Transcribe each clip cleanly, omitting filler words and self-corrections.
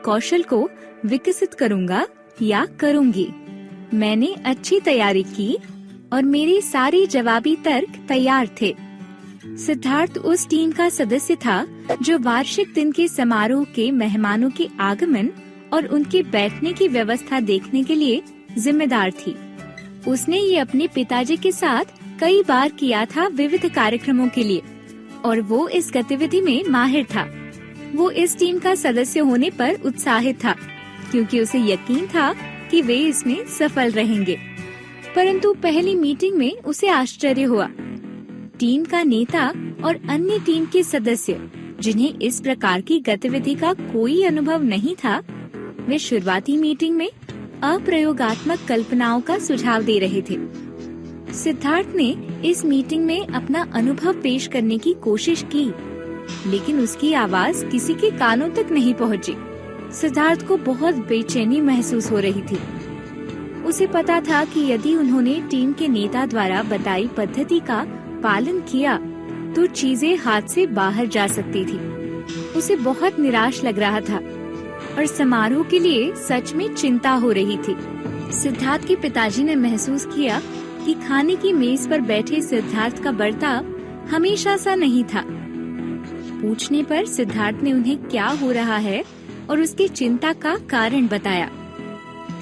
कौशल को विकसित करूंगा या करूंगी। मैंने अच्छी तैयारी की और मेरे सारे जवाबी तर्क तैयार थे। सिद्धार्थ उस टीम का सदस्य था जो वार्षिक दिन के समारोह के मेहमानों के आगमन और उनके बैठने की व्यवस्था देखने के लिए जिम्मेदार थी। उसने ये अपने पिताजी के साथ कई बार किया था विविध कार्यक्रमों के लिए और वो इस गतिविधि में माहिर था। वो इस टीम का सदस्य होने पर उत्साहित था क्योंकि उसे यकीन था कि वे इसमें सफल रहेंगे। परंतु पहली मीटिंग में उसे आश्चर्य हुआ। टीम का नेता और अन्य टीम के सदस्य जिन्हें इस प्रकार की गतिविधि का कोई अनुभव नहीं था, वे शुरुआती मीटिंग में अप्रयोगात्मक कल्पनाओं का सुझाव दे रहे थे। सिद्धार्थ ने इस मीटिंग में अपना अनुभव पेश करने की कोशिश की, लेकिन उसकी आवाज किसी के कानों तक नहीं पहुंची। सिद्धार्थ को बहुत बेचैनी महसूस हो रही थी। उसे पता था कि यदि उन्होंने टीम के नेता द्वारा बताई पद्धति का पालन किया तो चीजें हाथ से बाहर जा सकती थी। उसे बहुत निराश लग रहा था और समारोह के लिए सच में चिंता हो रही थी। सिद्धार्थ के पिताजी ने महसूस किया कि खाने की मेज पर बैठे सिद्धार्थ का बर्ताव हमेशा सा नहीं था। पूछने पर सिद्धार्थ ने उन्हें क्या हो रहा है और उसकी चिंता का कारण बताया।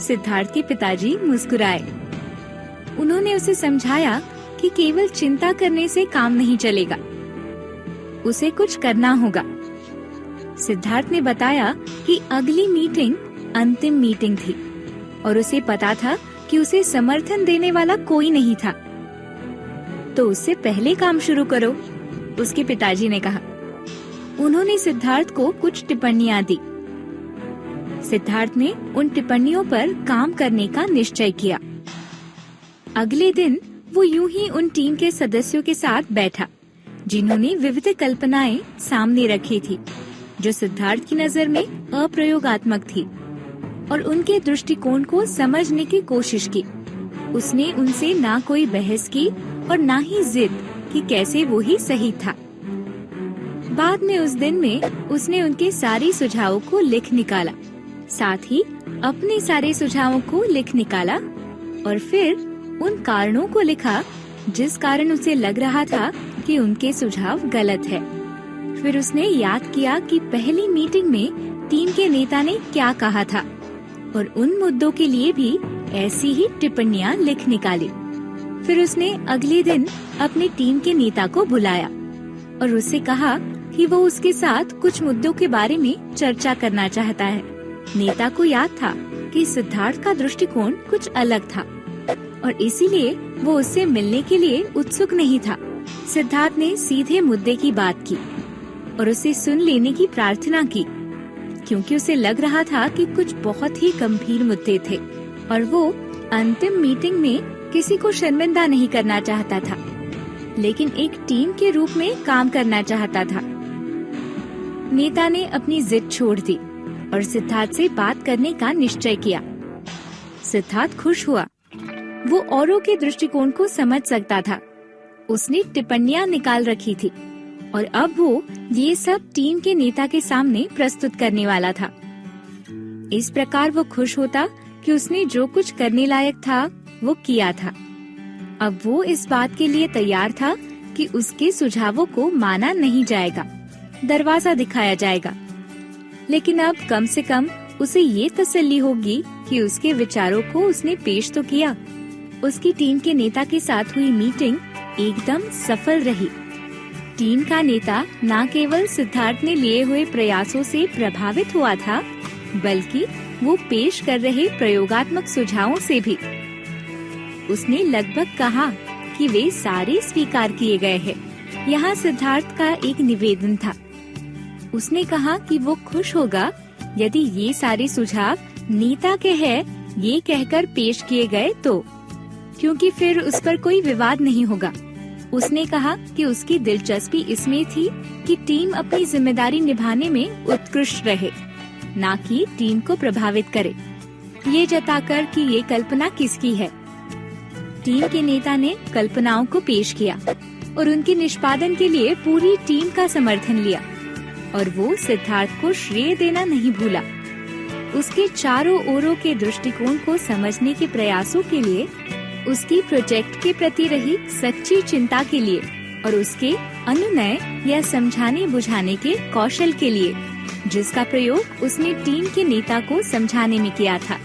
सिद्धार्थ के पिताजी मुस्कुराए। उन्होंने उसे समझाया कि केवल चिंता करने से काम नहीं चलेगा, उसे कुछ करना होगा। सिद्धार्थ ने बताया कि अगली मीटिंग अंतिम मीटिंग थी और उसे पता था कि उसे समर्थन देने वाला कोई नहीं था। तो उससे पहले काम शुरू करो, उसके पिताजी ने कहा। उन्होंने सिद्धार्थ को कुछ टिप्पणियां दी। सिद्धार्थ ने उन टिप्पणियों पर काम करने का निश्चय किया। अगले दिन वो यूं ही उन टीम के सदस्यों के साथ बैठा जिन्होंने विविध कल्पनाएं सामने रखी थी जो सिद्धार्थ की नजर में अप्रयोगात्मक थी, और उनके दृष्टिकोण को समझने की कोशिश की। उसने उनसे ना कोई बहस की और ना ही जिद कि कैसे वो ही सही था। बाद में उस दिन में उसने उनके सारे सुझावों को लिख निकाला, साथ ही अपने सारे सुझावों को लिख निकाला और फिर उन कारणों को लिखा जिस कारण उसे लग रहा था कि उनके सुझाव गलत है। फिर उसने याद किया कि पहली मीटिंग में टीम के नेता ने क्या कहा था और उन मुद्दों के लिए भी ऐसी ही टिप्पणियां लिख निकाली। फिर उसने अगले दिन अपने टीम के नेता को बुलाया और उससे कहा कि वो उसके साथ कुछ मुद्दों के बारे में चर्चा करना चाहता है। नेता को याद था कि सिद्धार्थ का दृष्टिकोण कुछ अलग था और इसीलिए वो उससे मिलने के लिए उत्सुक नहीं था। सिद्धार्थ ने सीधे मुद्दे की बात की और उसे सुन लेने की प्रार्थना की, क्योंकि उसे लग रहा था कि कुछ बहुत ही गंभीर मुद्दे थे और वो अंतिम मीटिंग में किसी को शर्मिंदा नहीं करना चाहता था, लेकिन एक टीम के रूप में काम करना चाहता था। नेता ने अपनी जिद छोड़ दी और सिद्धार्थ से बात करने का निश्चय किया। सिद्धार्थ खुश हुआ। वो औरों के दृष्टिकोण को समझ सकता था। उसने टिप्पणियां निकाल रखी थी और अब वो ये सब टीम के नेता के सामने प्रस्तुत करने वाला था। इस प्रकार वो खुश होता कि उसने जो कुछ करने लायक था वो किया था। अब वो इस बात के लिए तैयार था कि उसके सुझावों को माना नहीं जाएगा, दरवाजा दिखाया जाएगा, लेकिन अब कम से कम उसे ये तसल्ली होगी कि उसके विचारों को उसने पेश तो किया। उसकी टीम के नेता के साथ हुई मीटिंग एकदम सफल रही। टीम का नेता न केवल सिद्धार्थ ने लिए हुए प्रयासों से प्रभावित हुआ था, बल्कि वो पेश कर रहे प्रयोगात्मक सुझावों से भी। उसने लगभग कहा कि वे सारे स्वीकार किए गए हैं। यहाँ सिद्धार्थ का एक निवेदन था। उसने कहा कि वो खुश होगा यदि ये सारे सुझाव नेता के हैं ये कहकर पेश किए गए तो, क्योंकि फिर उस पर कोई विवाद नहीं होगा। उसने कहा कि उसकी दिलचस्पी इसमें थी कि टीम अपनी जिम्मेदारी निभाने में उत्कृष्ट रहे, ना कि टीम को प्रभावित करे, ये जताकर कि ये कल्पना किसकी है। टीम के नेता ने कल्पनाओं को पेश किया और उनके निष्पादन के लिए पूरी टीम का समर्थन लिया और वो सिद्धार्थ को श्रेय देना नहीं भूला। उसके चारों ओरों के दृष्टिकोण को समझने के प्रयासों के लिए, उसकी प्रोजेक्ट के प्रति रही सच्ची चिंता के लिए और उसके अनुनय या समझाने बुझाने के कौशल के लिए, जिसका प्रयोग उसने टीम के नेता को समझाने में किया था।